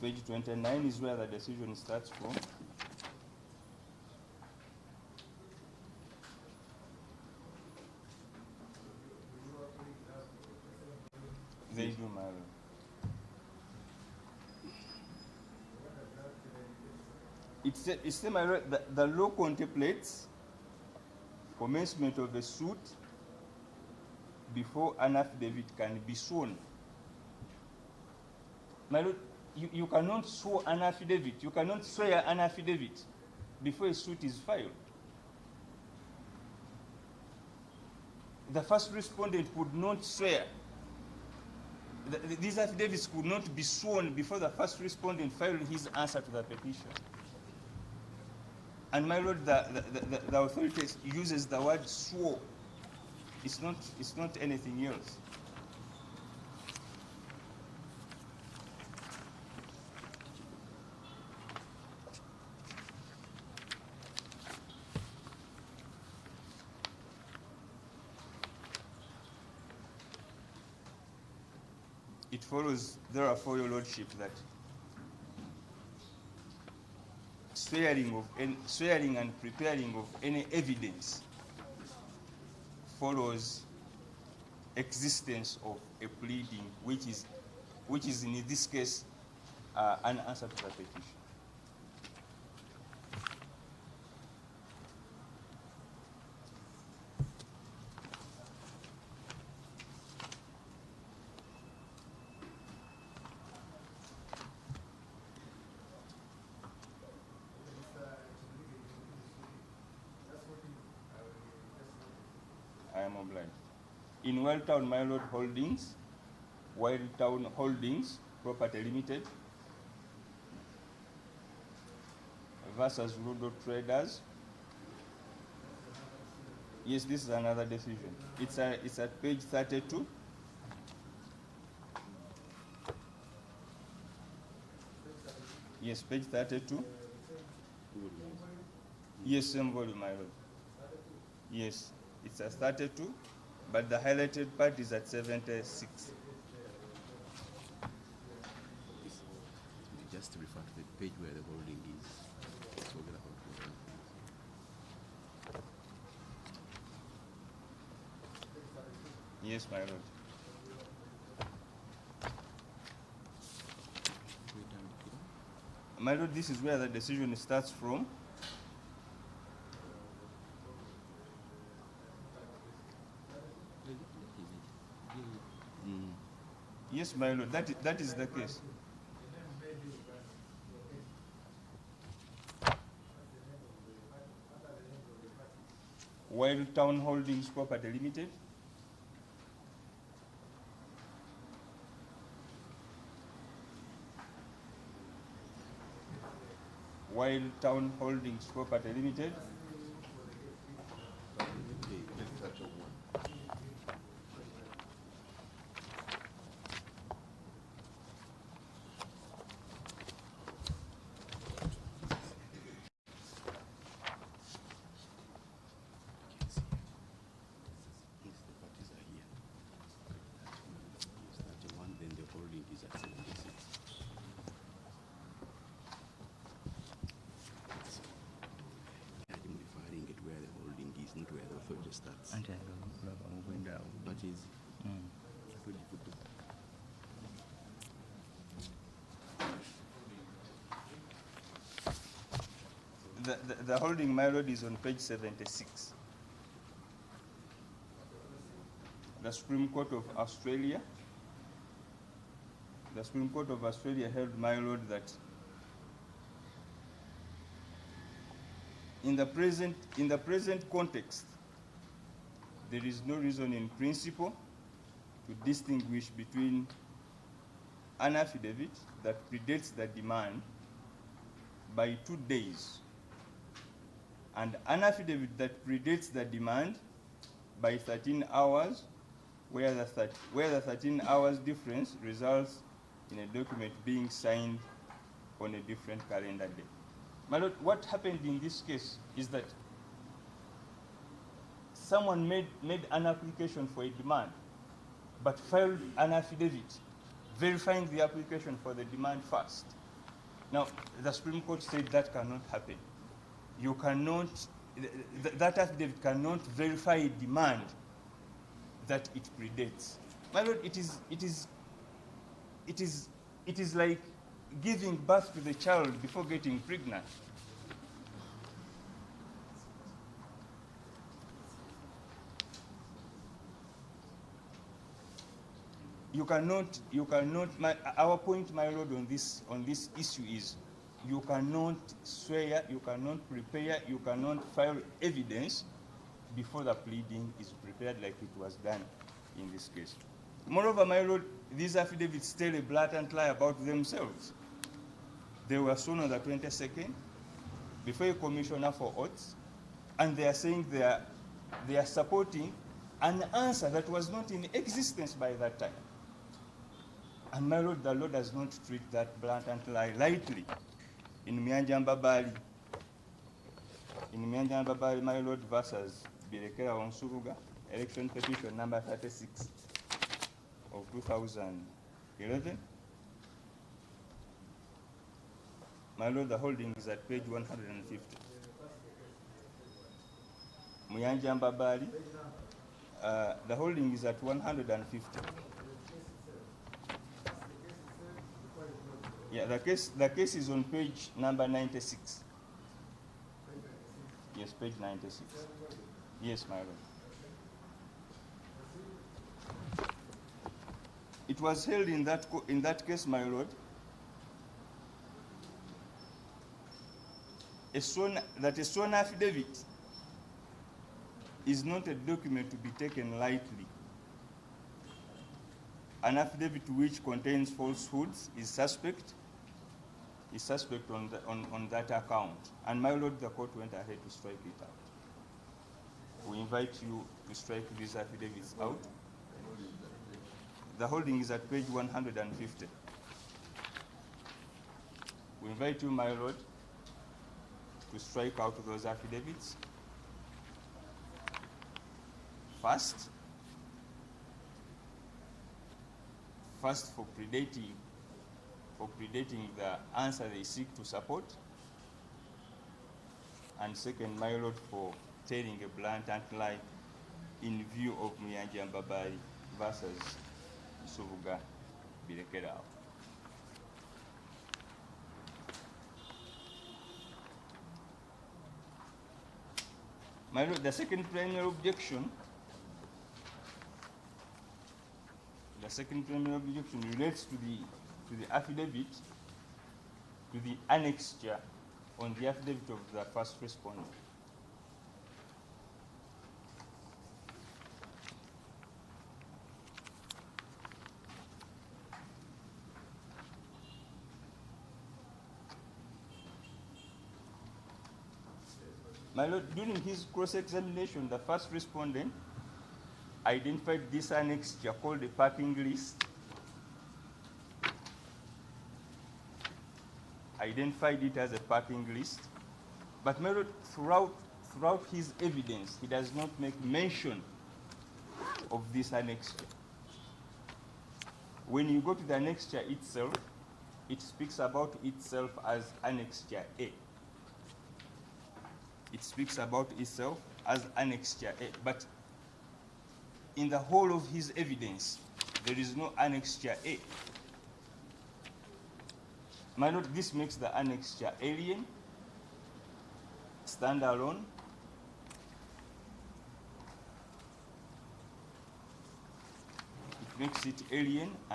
page 29 is where the decision starts from. They do, my lord. It's my lord, the law contemplates commencement of a suit before an affidavit can be sworn. My lord, you cannot swear an affidavit. You cannot swear an affidavit before a suit is filed. The first respondent could not swear. These affidavits could not be sworn before the first respondent filed his answer to the petition. And my lord, the authority uses the word swore. It's not anything else. It follows, therefore, your lordship, that swearing and preparing of any evidence follows existence of a pleading, which is in this case an answer to the petition. I am obliged. In Welltown, my lord Holdings, Welltown Holdings, Property Limited, versus Rudo Traders. Yes, this is another decision. It's at page 32. Yes, page 32. Yes, same volume, my lord. Yes. It's at 32, but the highlighted part is at 76. Just to refer to the page where the holding is. Yes, my lord. My lord, this is where the decision starts from. Yes, my lord, that is the case. Welltown Holdings Property Limited. Welltown Holdings Property Limited. The holding, my lord, is on page 76. The Supreme Court of Australia. The Supreme Court of Australia held, my lord, that in the present context, there is no reason in principle to distinguish between an affidavit that predates the demand by 2 days and an affidavit that predates the demand by 13 hours, where the 13 hours difference results in a document being signed on a different calendar day. My lord, what happened in this case is that someone made an application for a demand, but filed an affidavit verifying the application for the demand first. Now, the Supreme Court said that cannot happen. You cannot, that affidavit cannot verify a demand that it predates. My lord, it is like giving birth to the child before getting pregnant. You cannot, our point, my lord, on this issue is you cannot swear, you cannot prepare, you cannot file evidence before the pleading is prepared like it was done in this case. Moreover, my lord, these affidavits tell a blatant lie about themselves. They were sworn on the 22nd before a commissioner for oaths, and they are saying they are supporting an answer that was not in existence by that time. And my lord, the law does not treat that blatant lie lightly. In Mbabali, my lord, versus Birekera Onsuruga, election petition number 36 of 2011. My lord, the holding is at page 150. Mbabali, the holding is at 150. Yeah, the case is on page number 96. Yes, page 96. Yes, my lord. It was held in that case, my lord, a sworn affidavit is not a document to be taken lightly. An affidavit which contains falsehoods is suspect on that account. And my lord, the court went ahead to strike it out. We invite you to strike these affidavits out. The holding is at page 150. We invite you, my lord, to strike out those affidavits. First, for predating the answer they seek to support, and second, my lord, for telling a blatant lie in view of Mbabali versus Suruga Birekera. My lord, the second primary objection relates to the affidavit, to the annexure on the affidavit of the first respondent. My lord, during his cross-examination, the first respondent identified this annexure called a parking list, identified it as a parking list, but my lord, throughout his evidence, he does not make mention of this annexure. When you go to the annexure itself, it speaks about itself as annexure A. It speaks about itself as annexure A, but in the whole of his evidence, there is no annexure A. My lord, this makes the annexure alien, standalone, it makes it alien